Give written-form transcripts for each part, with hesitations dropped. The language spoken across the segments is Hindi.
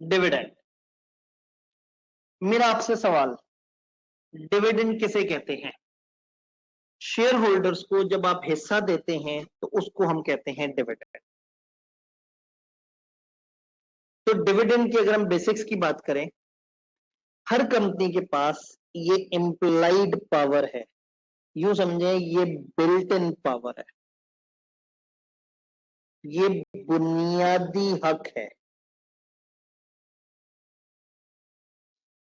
डिविडेंड। मेरा आपसे सवाल, डिविडेंड किसे कहते हैं? शेयर होल्डर्स को जब आप हिस्सा देते हैं तो उसको हम कहते हैं डिविडेंड। तो डिविडेंड की अगर हम बेसिक्स की बात करें, हर कंपनी के पास ये इंप्लाइड पावर है, यूं समझें ये बिल्ट इन पावर है, ये बुनियादी हक है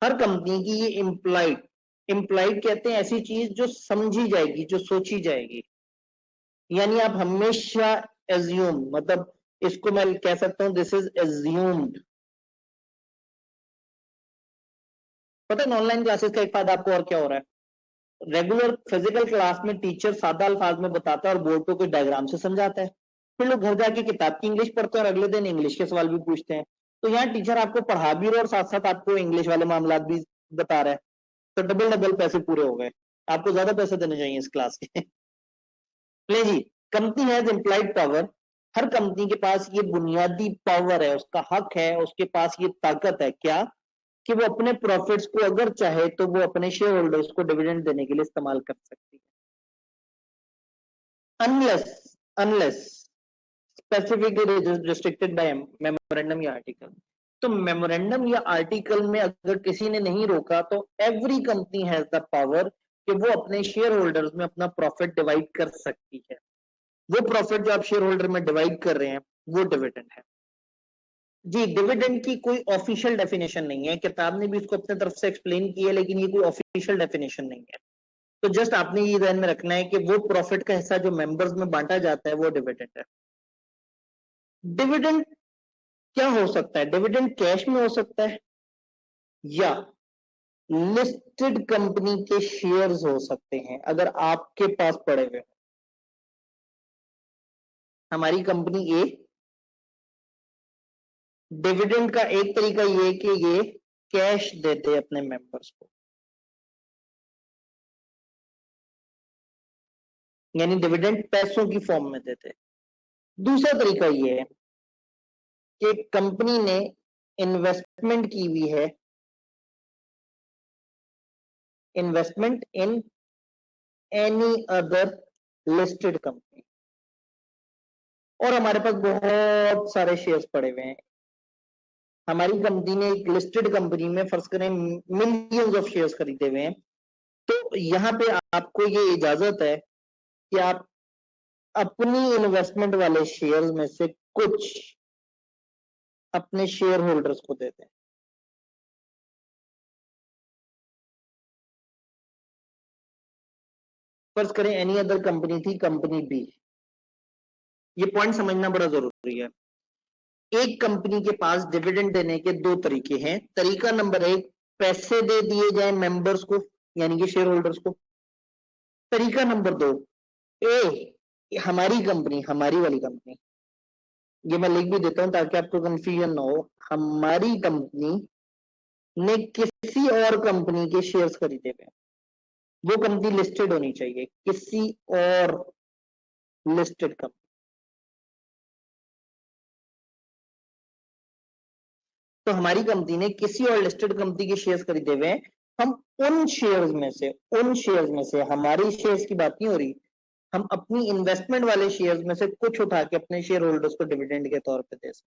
हर कंपनी की। ये इंप्लाइड, इंप्लाइड कहते हैं ऐसी चीज जो समझी जाएगी, जो सोची जाएगी। यानी आप हमेशा एज्यूम, मतलब इसको मैं कह सकता हूं दिस इज एज्यूम्ड। पता है ऑनलाइन क्लासेस का एक फायदा आपको और क्या हो रहा है? रेगुलर फिजिकल क्लास में टीचर सादा अल्फाज में बताता है और बोर्ड पे कोई डायग्राम से समझाता है, फिर लोग घर जाके किताब की इंग्लिश पढ़ते हैं और अगले दिन इंग्लिश के सवाल भी पूछते हैं। तो यहाँ टीचर आपको पढ़ा भी रहा है और साथ साथ आपको इंग्लिश वाले मामला भी बता रहा है, तो डबल डबल पैसे पूरे हो गए। आपको ज्यादा पैसे देने चाहिए इस क्लास के। ले जी, कंपनी हैज इम्प्लाइड पावर। हर कंपनी के पास ये बुनियादी पावर है, उसका हक है, उसके पास ये ताकत है क्या, कि वो अपने प्रॉफिट्स को अगर चाहे तो वो अपने शेयर होल्डर्स को डिविडेंड देने के लिए इस्तेमाल कर सकती है, unless specifically restricted by memorandum या आर्टिकल। तो मेमोरेंडम या आर्टिकल में अगर किसी ने नहीं रोका तो every company has the power कि वो अपने शेयर होल्डर्स में अपना प्रॉफिट डिवाइड कर सकती है। वो प्रॉफिट जो आप शेयर होल्डर में डिवाइड कर रहे हैं वो डिविडेंड है। जी, डिविडेंड की कोई ऑफिशियल डेफिनेशन नहीं है, किताब ने भी इसको अपने तरफ से एक्सप्लेन की है, लेकिन ये कोई ऑफिशियल डेफिनेशन नहीं है। तो जस्ट आपने ये ध्यान में रखना है कि वो प्रॉफिट का हिस्सा जो मेंबर्स में बांटा जाता है वो डिविडेंड है। डिविडेंड क्या हो सकता है? डिविडेंड कैश में हो सकता है या लिस्टेड कंपनी के शेयर्स हो सकते हैं, अगर आपके पास पड़े हुए। हमारी कंपनी ए, डिविडेंड का एक तरीका ये कि ये कैश देते अपने मेंबर्स को, यानी डिविडेंड पैसों की फॉर्म में देते। दूसरा तरीका ये है कि कंपनी ने इन्वेस्टमेंट की हुई है, investment in any other listed company, और हमारे पास बहुत सारे शेयर्स पड़े हुए हैं। हमारी कंपनी ने एक लिस्टेड कंपनी में फर्ज करें मिलियंस ऑफ शेयर्स खरीदे हुए हैं, तो यहां पे आपको ये इजाजत है कि आप अपनी इन्वेस्टमेंट वाले शेयर्स में से कुछ अपने शेयर होल्डर्स को देते हैं। फर्ज करें एनी अदर कंपनी थी, कंपनी बी। ये पॉइंट समझना बड़ा जरूरी है। एक कंपनी के पास डिविडेंड देने के दो तरीके हैं। तरीका नंबर एक, पैसे दे दिए जाए मेंबर्स को, यानी कि शेयर होल्डर्स को। तरीका नंबर दो, ए हमारी कंपनी, हमारी वाली कंपनी, ये मैं लिख भी देता हूं ताकि आपको कंफ्यूजन ना हो, हमारी कंपनी ने किसी और कंपनी के शेयर्स खरीदे हुए, वो कंपनी लिस्टेड होनी चाहिए, किसी और लिस्टेड कंपनी। तो हमारी कंपनी ने किसी और लिस्टेड कंपनी के शेयर्स खरीदे हुए हैं, हम उन शेयर्स में से हमारे शेयर्स की बात नहीं हो रही, हम अपनी इन्वेस्टमेंट वाले शेयर्स में से कुछ उठा के अपने शेयर होल्डर्स को डिविडेंड के तौर पे दे सकते।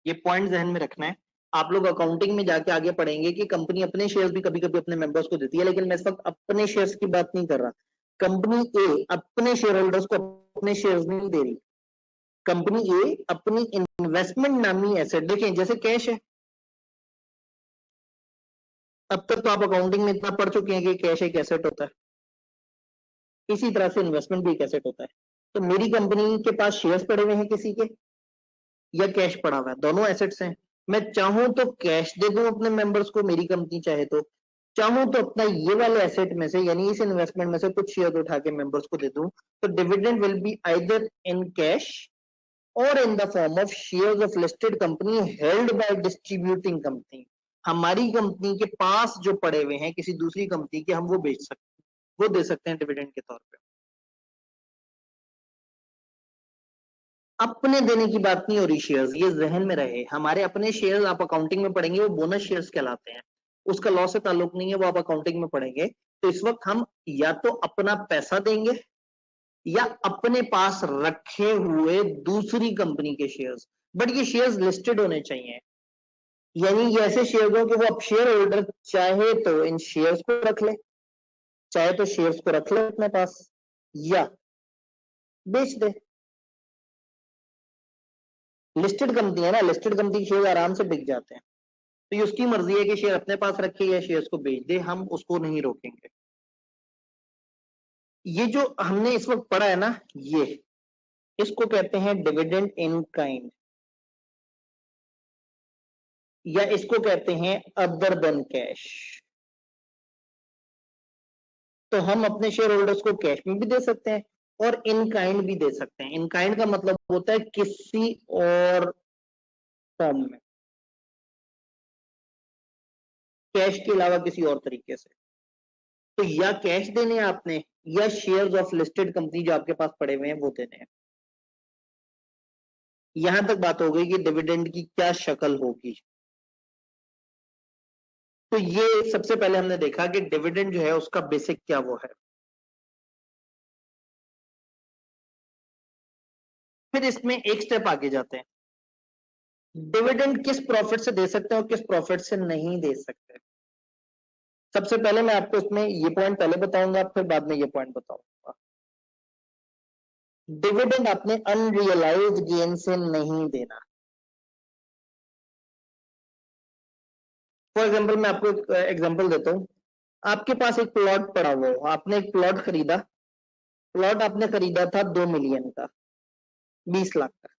ये पॉइंट जहन में रखना है। आप लोग अकाउंटिंग में जाके आगे पढ़ेंगे कि कंपनी अपने शेयर्स भी कभी कभी अपने मेंबर्स को देती है, लेकिन मैं इस वक्त अपने शेयर्स की बात नहीं कर रहा। कंपनी ए अपने शेयर होल्डर्स को अपने शेयर्स नहीं दे रही, कंपनी ए अपनी इन्वेस्टमेंट नामी एसेट, देखें जैसे कैश है, अब तक तो आप अकाउंटिंग में इतना पढ़ चुके हैं कि कैश एक एसेट होता है, इसी तरह से इन्वेस्टमेंट भी एक एसेट होता है। तो मेरी कंपनी के पास शेयर्स पड़े हुए हैं किसी के, या कैश पड़ा हुआ है, दोनों एसेट्स हैं। मैं चाहूं तो कैश दे दूं अपने मेंबर्स को, मेरी कंपनी चाहे तो, चाहूं तो अपना ये वाले एसेट में से यानी इस इन्वेस्टमेंट में से कुछ शेयर उठा के मेंबर्स को दे दूं। तो dividend will be either in cash or in the form of shares of listed company held by distributing company. हमारी कंपनी के पास जो पड़े हुए हैं किसी दूसरी कंपनी के, हम वो बेच सकते हैं, वो दे सकते हैं डिविडेंड के तौर पे। अपने देने की बात नहीं हो रही शेयर्स, ये जहन में रहे। हमारे अपने शेयर्स आप अकाउंटिंग में पढ़ेंगे वो बोनस शेयर्स कहलाते हैं, उसका लॉस से ताल्लुक नहीं है, वो आप अकाउंटिंग में पढ़ेंगे। तो इस वक्त हम या तो अपना पैसा देंगे या अपने पास रखे हुए दूसरी कंपनी के शेयर्स, बट ये शेयर्स लिस्टेड होने चाहिए। यानी ये ऐसे शेयर हो कि वो अब शेयर होल्डर चाहे तो इन शेयर्स को रख ले, चाहे तो शेयर्स को रख ले अपने पास या बेच दे। लिस्टेड कंपनी है ना, लिस्टेड कंपनी के शेयर आराम से बिक जाते हैं, तो ये उसकी मर्जी है कि शेयर अपने पास रखे या शेयर्स को बेच दे, हम उसको नहीं रोकेंगे। ये जो हमने इस वक्त पढ़ा है ना, ये इसको कहते हैं डिविडेंड इन काइंड, या इसको कहते हैं अदर देन कैश। तो हम अपने शेयर होल्डर्स को कैश में भी दे सकते हैं और इन काइंड भी दे सकते हैं। इन काइंड का मतलब होता है किसी और फॉर्म में, कैश के अलावा किसी और तरीके से। तो या कैश देने हैं आपने या शेयर्स ऑफ लिस्टेड कंपनी जो आपके पास पड़े हुए हैं वो देने हैं। यहां तक बात हो गई कि डिविडेंड की क्या शक्ल होगी। तो ये सबसे पहले हमने देखा कि डिविडेंड जो है उसका बेसिक क्या वो है। फिर इसमें एक स्टेप आगे जाते हैं, डिविडेंड किस प्रॉफिट से दे सकते हैं और किस प्रॉफिट से नहीं दे सकते। सबसे पहले मैं आपको इसमें ये पॉइंट पहले बताऊंगा, फिर बाद में ये पॉइंट बताऊंगा। डिविडेंड आपने अनरियलाइज्ड गेन से नहीं देना। फॉर एग्जांपल मैं आपको एक एग्जांपल देता हूं, आपके पास एक प्लॉट पड़ा हुआ हो, आपने एक प्लॉट खरीदा, प्लॉट आपने खरीदा था 2 मिलियन का, 20 लाख का,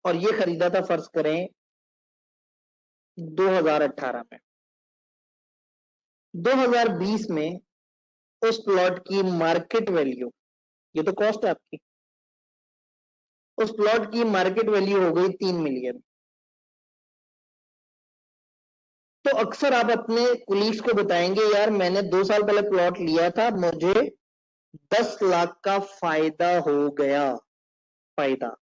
और ये खरीदा था फर्ज करें 2018 में। 2020 में उस प्लॉट की मार्केट वैल्यू, ये तो कॉस्ट है आपकी, उस प्लॉट की मार्केट वैल्यू हो गई 3 मिलियन। तो अक्सर आप अपने कुलीग्स को बताएंगे यार मैंने 2 साल पहले प्लॉट लिया था, मुझे 10 लाख का फायदा हो गया। फायदा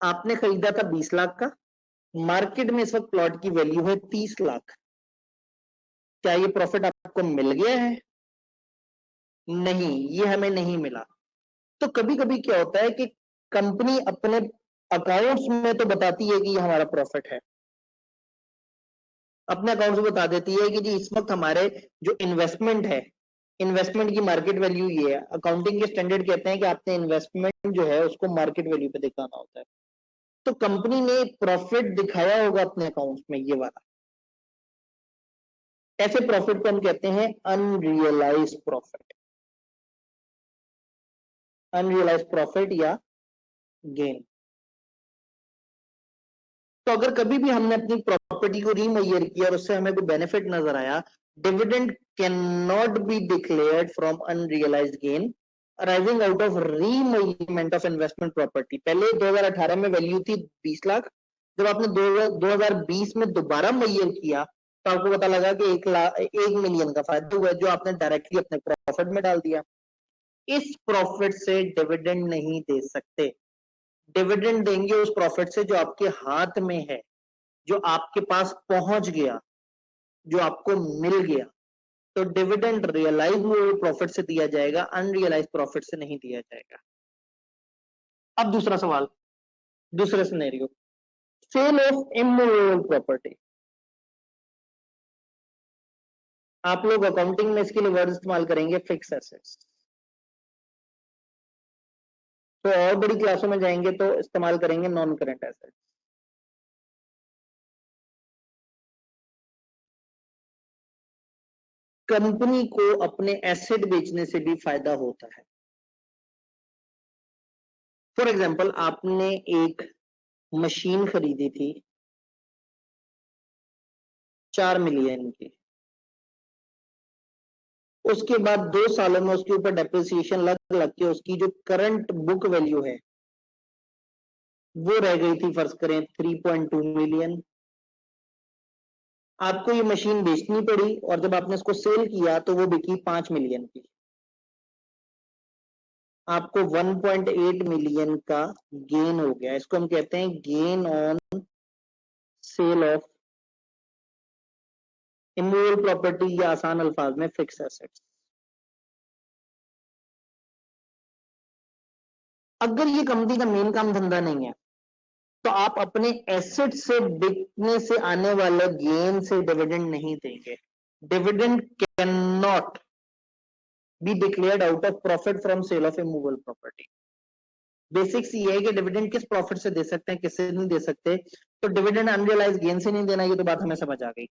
आपने खरीदा था 20 लाख का, मार्केट में इस वक्त प्लॉट की वैल्यू है 30 लाख। क्या ये प्रॉफिट आपको मिल गया है? नहीं, ये हमें नहीं मिला। तो कभी कभी क्या होता है कि कंपनी अपने अकाउंट्स में तो बताती है कि ये हमारा प्रॉफिट है, अपने अकाउंट से बता देती है कि जी इस वक्त हमारे जो इन्वेस्टमेंट है, इन्वेस्टमेंट की मार्केट वैल्यू ये है। अकाउंटिंग के स्टैंडर्ड कहते हैं कि आपने इन्वेस्टमेंट जो है उसको मार्केट वैल्यू पे दिखाना होता है। तो कंपनी ने प्रॉफिट दिखाया होगा अपने अकाउंट में, ये वाला, ऐसे प्रॉफिट को हम कहते हैं अनरियलाइज्ड प्रॉफिट, अनरियलाइज्ड प्रॉफिट या गेन। तो अगर कभी भी हमने अपनी प्रॉपर्टी को रीमयर किया और उससे हमें कोई बेनिफिट नजर आया, dividend can not be declared from unrealised gain arising out of remeasurement of investment property. पहले 2018 में वैल्यू थी 20 लाख, जब आपने 2020 में दोबारा मय्यर किया तो आपको पता लगा कि 1 मिलियन का फायदा हुआ जो आपने डायरेक्टली अपने प्रॉफिट में डाल दिया। इस प्रॉफिट से डिविडेंड नहीं दे सकते। डिविडेंड देंगे उस प्रॉफिट से जो आपके हाथ में है, जो आपके पास पहुंच गया, जो आपको मिल गया। तो डिविडेंड रियलाइज हुए प्रॉफिट से दिया जाएगा, अनरियलाइज प्रॉफिट से नहीं दिया जाएगा। अब दूसरा सवाल, दूसरे scenario, sale of immovable property. आप लोग अकाउंटिंग में इसके लिए वर्ड इस्तेमाल करेंगे फिक्स एसेट्स, तो और बड़ी क्लासों में जाएंगे तो इस्तेमाल करेंगे नॉन करंट एसेट्स। कंपनी को अपने एसेट बेचने से भी फायदा होता है। फॉर एग्जांपल आपने एक मशीन खरीदी थी 4 मिलियन की, उसके बाद 2 सालों में उसके ऊपर डेप्रिसिएशन लग लग के उसकी जो करंट बुक वैल्यू है वो रह गई थी फर्ज करें 3.2 मिलियन। आपको ये मशीन बेचनी पड़ी और जब आपने इसको सेल किया तो वो बिकी 5 मिलियन की। आपको 1.8 मिलियन का गेन हो गया, इसको हम कहते हैं gain on sale of immovable property या आसान अल्फाज में फिक्स एसेट्स। अगर ये कंपनी का मेन काम धंधा नहीं है तो आप अपने एसेट से बिकने से आने वाले गेन से डिविडेंड नहीं देंगे। Dividend can not be declared out of profit from sale of immovable property. Basics ये है कि डिविडेंड किस प्रॉफिट से दे सकते हैं, किससे नहीं दे सकते। तो डिविडेंड अनरियलाइज गेन से नहीं देना, ये तो बात हमें समझ आ गई।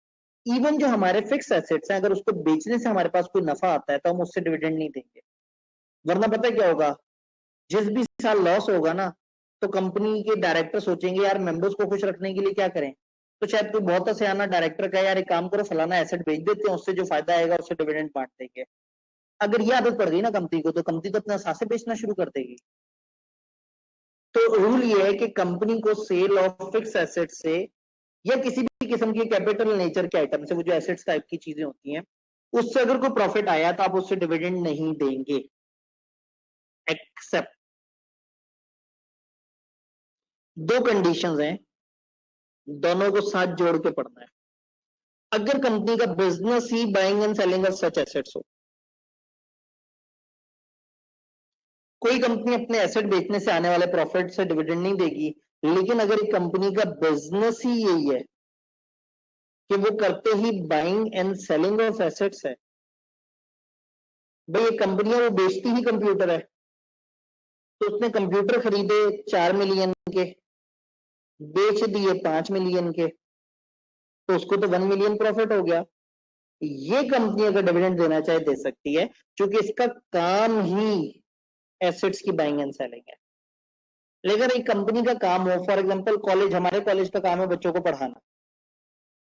इवन जो हमारे फिक्स एसेट्स हैं, अगर उसको बेचने से हमारे पास कोई नफा आता है तो हम उससे डिविडेंड नहीं देंगे, वरना पता है क्या होगा, जिस भी साल लॉस होगा ना तो कंपनी के डायरेक्टर सोचेंगे यार मेंबर्स को खुश रखने के लिए क्या करें, तो शायद कोई बहुत सियाना डायरेक्टर का यार एक काम करो फलाना एसेट बेच देते हैं, उससे जो फायदा आएगा उससे डिविडेंड बांट देंगे। अगर ये आदत पड़ गई ना कंपनी को तो कंपनी तो अपना सासे बेचना शुरू कर देगी। तो रूल ये है कि कंपनी को सेल ऑफ फिक्स एसेट से या किसी भी किस्म की कैपिटल नेचर के आइटम से, वो जो एसेट्स टाइप की चीजें होती हैं, उससे अगर कोई प्रॉफिट आया तो आप उससे डिविडेंड नहीं देंगे, एक्सेप्ट दो कंडीशंस हैं, दोनों को साथ जोड़ के पढ़ना है। अगर कंपनी का business he buying and selling of such assets हो, कोई कंपनी अपने एसेट बेचने से आने वाले प्रॉफिट से डिविडेंड नहीं देगी, लेकिन अगर एक कंपनी का बिजनेस ही यही है कि वो करते ही buying and selling of assets है, भाई ये कंपनी है वो बेचती ही कंप्यूटर है, तो उसने कंप्यूटर खरीदे 4 मिलियन के, बेच दिए 5 मिलियन के, तो उसको तो 1 मिलियन प्रॉफिट हो गया। ये कंपनी अगर डिविडेंड देना चाहे दे सकती है, क्योंकि इसका काम ही एसेट्स की बाइंग एंड सेलिंग है। लेकिन एक कंपनी का काम हो, फॉर एग्जांपल कॉलेज, हमारे कॉलेज का काम है बच्चों को पढ़ाना,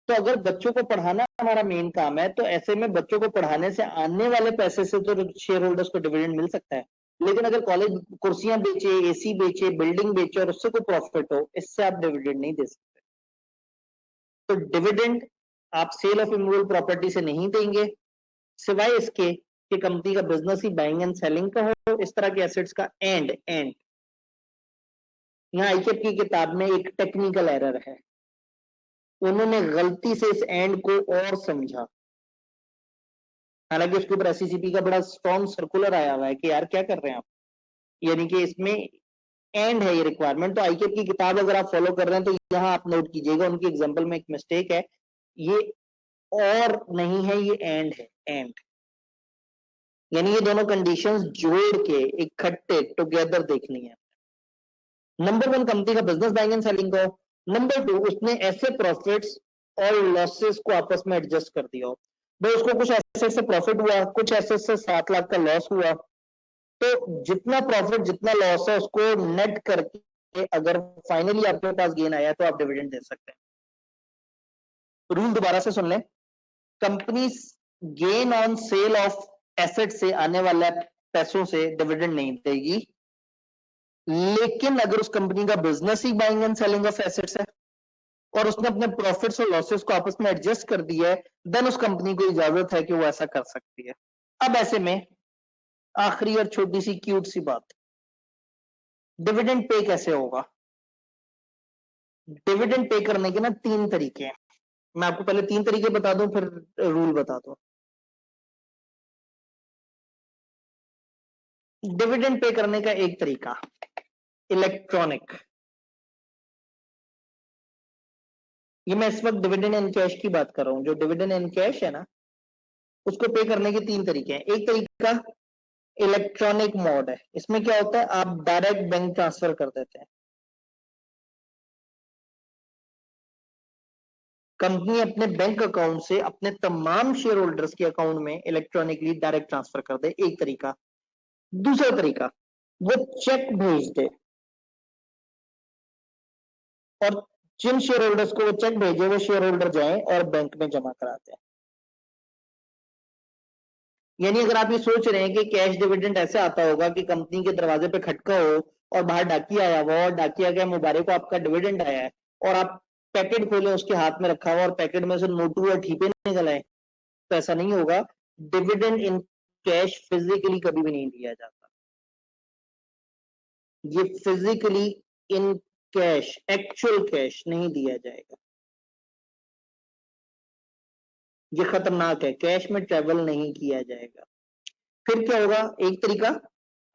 तो अगर बच्चों को पढ़ाना हमारा मेन काम है, तो ऐसे में बच्चों को पढ़ाने से आने वाले पैसे से तो शेयर होल्डर्स को डिविडेंड मिल सकता है। लेकिन अगर कॉलेज कुर्सियां बेचे, एसी बेचे, बिल्डिंग बेचे और उससे कोई प्रॉफिट हो, इससे आप डिविडेंड नहीं दे सकते। तो डिविडेंड आप सेल ऑफ इमूवेबल प्रॉपर्टी से नहीं देंगे, सिवाय इसके कि कंपनी का business he buying and selling का हो, इस तरह के एसेट्स का। एंड यहाँ आईकेएफ की किताब में एक टेक्निकल एरर है, उन्होंने गलती से इस एंड को और समझा, हालांकि उसके ऊपर एससीसीपी का बड़ा स्ट्रॉन्ग सर्कुलर आया हुआ है कि यार क्या कर रहे हैं आप, यानी कि इसमें एंड है ये रिक्वायरमेंट। तो आईकेएफ की किताब अगर आप फॉलो कर रहे हैं तो यहाँ आप नोट कीजिएगा, उनकी एग्जांपल में एक मिस्टेक है, ये और नहीं है, ये एंड है, एंड यानी ये दोनों कंडीशंस जोड़ के इकट्ठे टुगेदर देखनी है। नंबर 1 कंपनी का बिजनेस बाइंग एंड सेलिंग को, नंबर 2 उसने ऐसे प्रॉफिट्स और लॉसेस को आपस में एडजस्ट कर दिया हो, भाई उसको कुछ एसेट से प्रॉफिट हुआ, कुछ एसेट से 7 लाख का लॉस हुआ, तो जितना प्रॉफिट जितना लॉस है उसको नेट करके अगर फाइनली आपके पास गेन आया तो आप डिविडेंड दे सकते हैं। रूल दोबारा से सुन लें, company gain on sale of asset से आने वाले पैसों से डिविडेंड नहीं देगी, लेकिन अगर उस कंपनी का business he buying and selling of assets है और उसने अपने प्रॉफिट्स और लॉसेस को आपस में एडजस्ट कर दिया है, देन उस कंपनी को इजाजत है कि वो ऐसा कर सकती है। अब ऐसे में आखिरी और छोटी सी क्यूट सी बात, डिविडेंड पे कैसे होगा। डिविडेंड पे करने के ना 3 तरीके हैं, मैं आपको पहले 3 तरीके बता दूं फिर रूल बता दूं। डिविडेंड पे करने का एक तरीका इलेक्ट्रॉनिक, ये मैं इस वक्त डिविडेंड इन कैश की बात कर रहा हूं, जो डिविडेंड इन कैश है ना उसको पे करने के 3 तरीके हैं। एक तरीका इलेक्ट्रॉनिक मोड है, इसमें क्या होता है आप डायरेक्ट बैंक ट्रांसफर कर देते हैं, कंपनी अपने बैंक अकाउंट से अपने तमाम शेयर होल्डर्स के अकाउंट में इलेक्ट्रॉनिकली डायरेक्ट ट्रांसफर कर दे, एक तरीका। दूसरा तरीका वो चेक भेज दे और जिन शेयर होल्डर्स को वो चेक भेजे वो शेयर होल्डर जाए और बैंक में जमा कराते हैं। यानी अगर आप ये सोच रहे हैं कि कैश डिविडेंड ऐसे आता होगा कि कंपनी के दरवाजे पे खटका हो और बाहर डाकिया आया हुआ और डाकिया के मुबारक को आपका डिविडेंड आया है और आप पैकेट खोले उसके हाथ में रखा हुआ और पैकेट में से नोटू और ठीपे निकल आए, तो ऐसा नहीं होगा। डिविडेंड इन कैश फिजिकली कभी भी नहीं दिया जाता। ये physically in cash, actual cash नहीं दिया जाएगा। ये खतरनाक है, कैश में ट्रेवल नहीं किया जाएगा। फिर क्या होगा, एक तरीका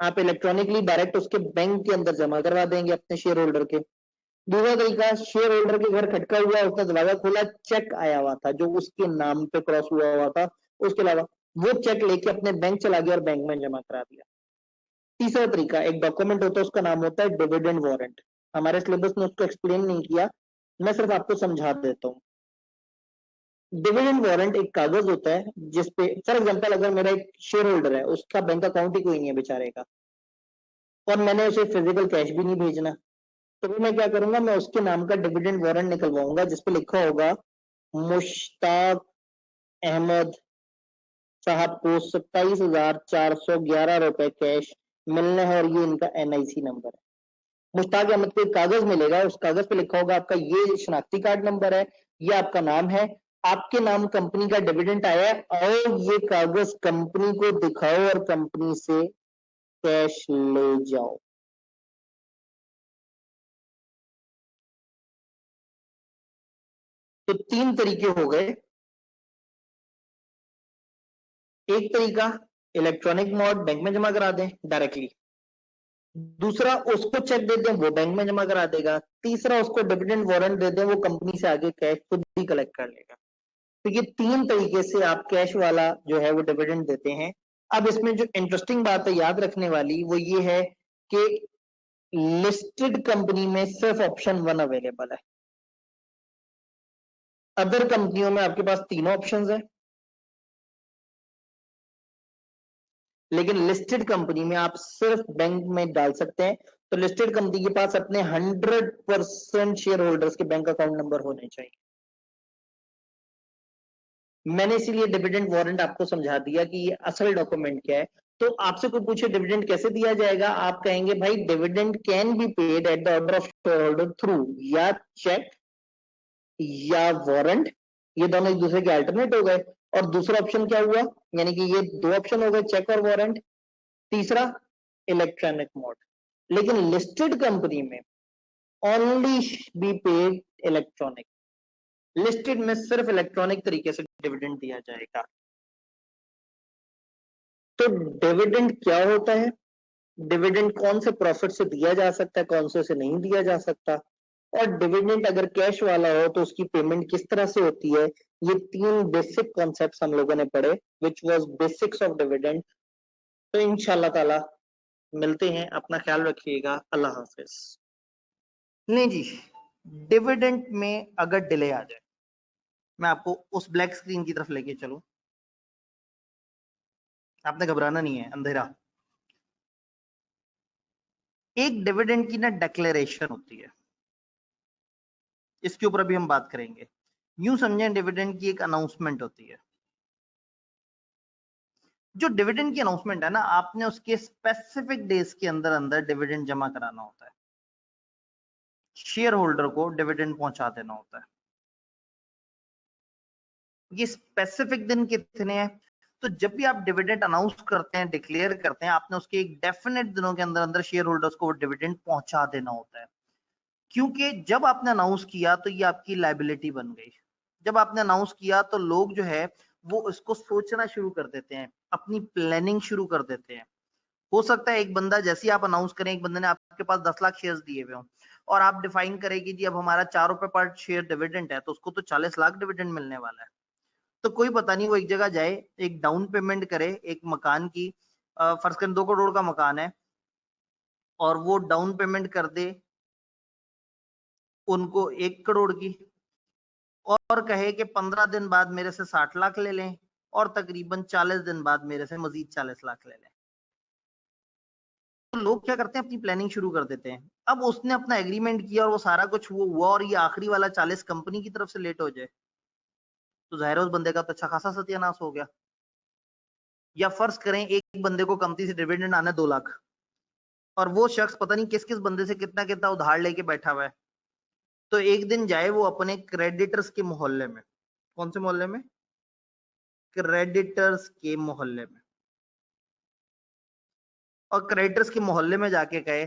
आप इलेक्ट्रॉनिकली डायरेक्ट उसके बैंक के अंदर जमा करवा देंगे अपने शेयर होल्डर के। दूसरा तरीका, शेयर होल्डर के घर खटका हुआ, उसने दरवाजा खोला, चेक आया हुआ था जो उसके नाम पे क्रॉस हुआ था, उसके अलावा वो चेक लेके अपने बैंक चला गया और बैंक में जमा करा दिया। तीसरा तरीका, एक डॉक्यूमेंट होता है, उसका नाम होता है डिविडेंड वारंट। हमारे सिलेबस ने उसको एक्सप्लेन नहीं किया, मैं सिर्फ आपको समझा देता हूँ। डिविडेंड वारंट एक कागज होता है जिसपे, फॉर एग्जांपल अगर मेरा एक शेयर होल्डर है, उसका बैंक अकाउंट ही कोई नहीं है बेचारे का, और मैंने उसे फिजिकल कैश भी नहीं भेजना, तो फिर मैं क्या करूंगा, मैं उसके नाम का डिविडेंड वारंट निकलवाऊंगा जिसपे लिखा होगा मुश्ताक अहमद साहब को 27,411 रुपए कैश मिलने हैं और ये इनका NIC नंबर है। मुश्ताक अहमद को एक कागज मिलेगा, उस कागज पे लिखा होगा आपका ये शनाख्ती कार्ड नंबर है, ये आपका नाम है, आपके नाम कंपनी का डिविडेंड आया है, और ये कागज कंपनी को दिखाओ और कंपनी से कैश ले जाओ। तो तीन तरीके हो गए। एक तरीका इलेक्ट्रॉनिक मोड, बैंक में जमा करा दें डायरेक्टली। दूसरा, उसको चेक दे दें, वो बैंक में जमा करा देगा। तीसरा, उसको डिविडेंड वारंट दे दें, वो कंपनी से आगे कैश खुद ही कलेक्ट कर लेगा। तो ये तीन तरीके से आप कैश वाला जो है वो डिविडेंड देते हैं। अब इसमें जो इंटरेस्टिंग बात है याद रखने वाली, वो ये है कि लिस्टेड कंपनी में सिर्फ ऑप्शन 1 अवेलेबल है। अदर कंपनियों में आपके पास तीनों ऑप्शंस है, लेकिन लिस्टेड कंपनी में आप सिर्फ बैंक में डाल सकते हैं। तो लिस्टेड कंपनी के पास अपने 100% शेयर होल्डर्स के बैंक अकाउंट नंबर होने चाहिए। मैंने इसीलिए डिविडेंड वारंट आपको समझा दिया कि ये असल डॉक्यूमेंट क्या है। तो आपसे कोई पूछे डिविडेंड कैसे दिया जाएगा, आप कहेंगे भाई dividend can be paid at the order of share holder through या चेक या वारंट, ये दोनों एक दूसरे के अल्टरनेट हो गए। और दूसरा ऑप्शन क्या हुआ, यानी कि ये दो ऑप्शन हो गए, चेक और वारंट। तीसरा, इलेक्ट्रॉनिक मोड। लेकिन लिस्टेड कंपनी में only be paid electronic, listed में सिर्फ इलेक्ट्रॉनिक तरीके से डिविडेंड दिया जाएगा। तो डिविडेंड क्या होता है, डिविडेंड कौन से प्रॉफिट से दिया जा सकता है, कौन से नहीं दिया जा सकता, और डिविडेंड अगर कैश वाला हो तो उसकी पेमेंट किस तरह से होती है, ये तीन बेसिक कॉन्सेप्ट्स हम लोगों ने पढ़े, which was basics of dividend. तो इंशाल्लाह ताला मिलते हैं, अपना ख्याल रखिएगा, अल्लाह हाफिज। नहीं जी, डिविडेंड में अगर डिले आ जाए, मैं आपको उस ब्लैक स्क्रीन की तरफ लेके चलूं, आपने घबराना नहीं है, अंधेरा। एक डिविडेंड की ना डिक्लेरेशन होती है, इसके ऊपर भी हम बात करेंगे। यूं समझें डिविडेंड की एक अनाउंसमेंट होती है। जो डिविडेंड की अनाउंसमेंट है ना, आपने उसके स्पेसिफिक डेज के अंदर अंदर डिविडेंड जमा कराना होता है, शेयर होल्डर को डिविडेंड पहुंचा देना होता है। ये स्पेसिफिक दिन कितने हैं, तो जब भी आप डिविडेंड अनाउंस करते हैं, डिक्लेयर करते हैं, आपने उसके एक डेफिनेट दिनों के अंदर अंदर शेयर होल्डर्स को डिविडेंड पहुंचा देना होता है। क्योंकि जब आपने अनाउंस किया तो ये आपकी लायबिलिटी बन गई। जब आपने अनाउंस किया तो लोग जो है वो इसको सोचना शुरू कर देते हैं, अपनी प्लानिंग शुरू कर देते हैं। हो सकता है एक बंदा, जैसे ही आप अनाउंस करें, एक बंदे ने आपके पास 10 लाख शेयर्स दिए हुए हों और आप डिफाइन करें कि जी अब हमारा 4 रुपए पर शेयर डिविडेंड है, तो उसको तो 40 लाख डिविडेंड मिलने वाला है। तो कोई पता नहीं, वो एक जगह जाए, एक डाउन पेमेंट करे एक मकान की, फर्ज करें 2 करोड़ का मकान है, और वो डाउन पेमेंट कर दे उनको 1 करोड़ की, और कहे कि 15 दिन बाद मेरे से 60 लाख ले लें, और तकरीबन 40 दिन बाद मेरे से मजीद 40 लाख ले लें। तो लोग क्या करते हैं, अपनी प्लानिंग शुरू कर देते हैं। अब उसने अपना एग्रीमेंट किया और वो सारा कुछ वो हुआ, और ये आखिरी वाला 40 कंपनी की तरफ से लेट हो जाए, तो जाहिर है उस बंदे का तो अच्छा खासा सत्यानाश हो गया। या फर्ज करें एक बंदे को कंपनी से डिविडेंड आना 2 लाख, और वो शख्स पता नहीं किस किस बंदे से कितना कितना उधार लेके बैठा हुआ है। तो एक दिन जाए वो अपने क्रेडिटर्स के मोहल्ले में, कौन से मोहल्ले में, क्रेडिटर्स के मोहल्ले में, और क्रेडिटर्स के मोहल्ले में जाके कहे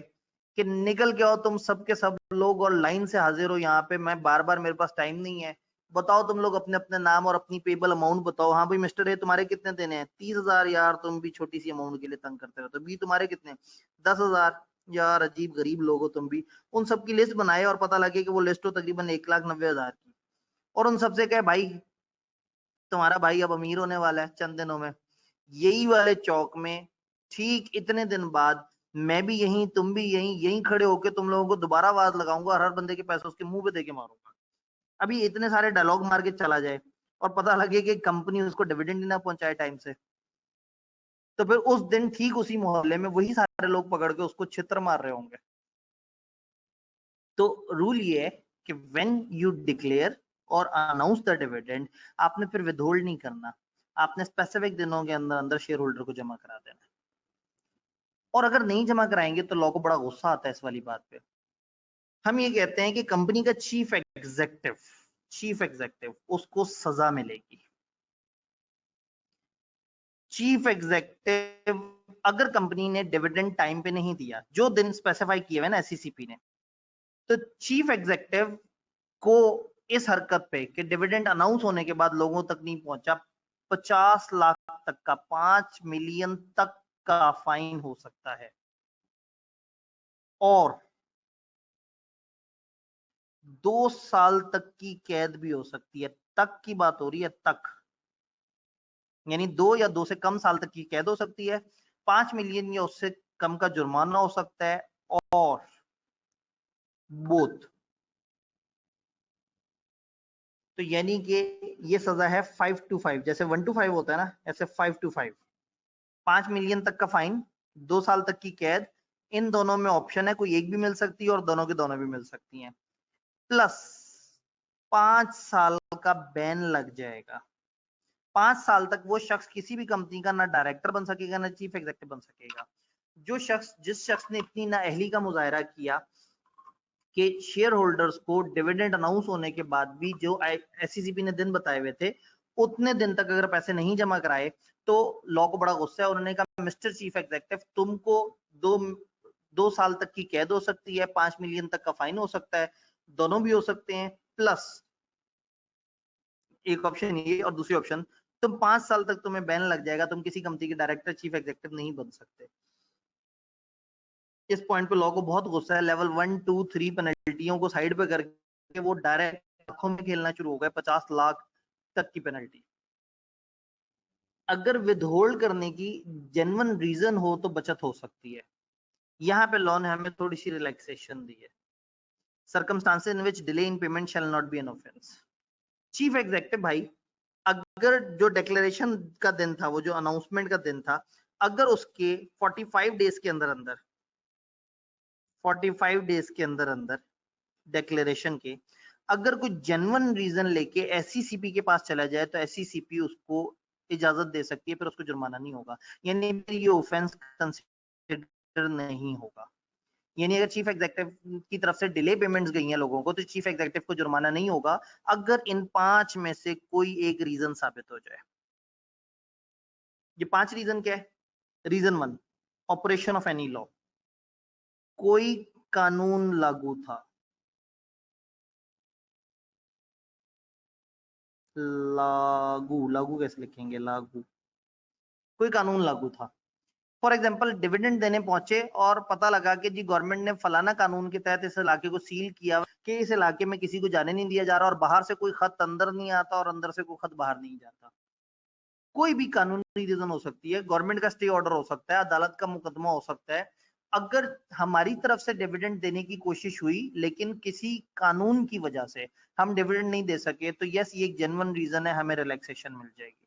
कि निकल के आओ तुम सब के सब लोग और लाइन से हाजिर हो यहाँ पे। मैं बार बार, मेरे पास टाइम नहीं है। बताओ तुम लोग अपने अपने नाम और अपनी पेबल अमाउंट बताओ। हाँ भाई मिस्टर ए, तुम्हारे कितने देने हैं? 30,000। यार तुम भी छोटी सी अमाउंट के लिए तंग करते रहते हो। बी, तुम्हारे कितने? 10,000। यार अजीब गरीब लोग हो तुम भी। उन सब की लिस्ट बनाए और पता लगे कि वो लिस्ट हो तकरीबन 1,90,000 की, और उन सबसे कहे भाई तुम्हारा भाई अब अमीर होने वाला है चंद दिनों में। यही वाले चौक में ठीक इतने दिन बाद मैं भी यहीं, तुम भी यहीं, यहीं खड़े होके तुम लोगों को दोबारा आवाज लगाऊंगा और हर बंदे के पैसे उसके मुंह पे देके मारूंगा। अभी इतने सारे डायलॉग मार के चला जाए और पता लगे कि कंपनी उसको डिविडेंड ही ना पहुंचाए टाइम से, तो फिर उस दिन ठीक उसी मोहल्ले में वही सारे लोग पकड़ के उसको छित्र मार रहे होंगे। तो रूल ये है कि व्हेन यू डिक्लेयर और अनाउंस द डिविडेंड, आपने फिर विथहोल्ड नहीं करना। आपने स्पेसिफिक दिनों के अंदर अंदर शेयर होल्डर को जमा करा देना। और अगर नहीं जमा कराएंगे तो लॉ को बड़ा गुस्सा आता है इस वाली बात पे। हम ये कहते हैं कि कंपनी का चीफ एग्जेक्टिव उसको सजा मिलेगी। चीफ एग्जेक्टिव अगर कंपनी ने डिविडेंड टाइम पे नहीं दिया, जो दिन स्पेसिफाई किए हुए ना एससीसीपी ने, तो चीफ एग्जेक्टिव को इस हरकत पे कि डिविडेंड अनाउंस होने के बाद लोगों तक नहीं पहुंचा, 50 लाख तक का, 5 मिलियन तक का फाइन हो सकता है, और 2 साल तक की कैद भी हो सकती है। तक की बात हो रही है, तक, यानी 2 या 2 से कम साल तक की कैद हो सकती है, 5 मिलियन या उससे कम का जुर्माना हो सकता है, और बोथ। तो यानी कि ये सजा है 5 to 5, जैसे 1 to 5 होता है ना, ऐसे 5 to 5। 5 मिलियन तक का फाइन, 2 साल तक की कैद, इन दोनों में ऑप्शन है, कोई एक भी मिल सकती है और दोनों की दोनों भी मिल सकती हैं, प्लस 5 साल का बैन लग जाएगा। 5 साल तक वो शख्स किसी भी कंपनी का ना डायरेक्टर बन सकेगा ना चीफ एग्जेक्टिव बन सकेगा। जिस शख्स ने इतनी नाअहली का मुजाहरा किया कि शेयर होल्डर्स को डिविडेंड अनाउंस होने के बाद भी जो एससीसीपी ने दिन बताए हुए थे उतने दिन तक अगर पैसे नहीं जमा कराए, तो लॉ को बड़ा गुस्सा है। उन्होंने कहा मिस्टर चीफ एग्जेक्टिव, तुमको 2 साल तक की कैद हो सकती है, 5 मिलियन तक का फाइन हो सकता है, दोनों भी हो सकते हैं, प्लस एक ऑप्शन ये और दूसरी ऑप्शन, तुम 5 साल तक तुम्हें बैन लग जाएगा, तुम किसी कंपनी के डायरेक्टर चीफ एग्जेक्टिव नहीं बन सकते। इस पॉइंट पे लॉ को बहुत गुस्सा है। लेवल 1 2 3 पेनल्टियों को साइड पे करके वो डायरेक्ट आंखों में खेलना शुरू हो गया, 50 लाख तक की पेनल्टी। अगर विदहोल्ड करने की जेन्युइन रीजन हो तो बचत हो सकती है। यहाँ पे लॉ ने हमें थोड़ी सी रिलैक्सेशन दी है। Circumstances in which delay in payment shall not be an offence. Chief executive भाई, अगर जो डिक्लेरेशन का दिन था, वो जो अनाउंसमेंट का दिन था, अगर उसके 45 डेज के अंदर अंदर 45 डेज के अंदर अंदर डिक्लेरेशन के अगर कोई जेन्युइन रीजन लेके एससीसीपी के पास चला जाए, तो एससीसीपी उसको इजाजत दे सकती है, फिर उसको जुर्माना नहीं होगा, यानी ये ऑफेंस कंसीडर नहीं होगा। यानी अगर चीफ एग्जेक्टिव की तरफ से डिले पेमेंट्स गई हैं लोगों को, तो चीफ एग्जेक्टिव को जुर्माना नहीं होगा अगर इन 5 में से कोई एक रीजन साबित हो जाए। ये 5 रीजन क्या है? Reason 1, operation of any law, कोई कानून लागू था। लागू, लागू कैसे लिखेंगे? लागू, कोई कानून लागू था। फॉर एग्जाम्पल डिविडेंड देने पहुंचे और पता लगा कि जी गवर्नमेंट ने फलाना कानून के तहत इस इलाके को सील किया कि इस इलाके में किसी को जाने नहीं दिया जा रहा, और बाहर से कोई खत अंदर नहीं आता और अंदर से कोई खत बाहर नहीं जाता। कोई भी कानूनी रीजन हो सकती है, गवर्नमेंट का स्टे ऑर्डर हो सकता है, अदालत का मुकदमा हो सकता है। अगर हमारी तरफ से डिविडेंड देने की कोशिश हुई लेकिन किसी कानून की वजह से हम डिविडेंड नहीं दे सके, तो यस ये एक जेन्युइन रीजन है, हमें रिलैक्सेशन मिल जाएगी।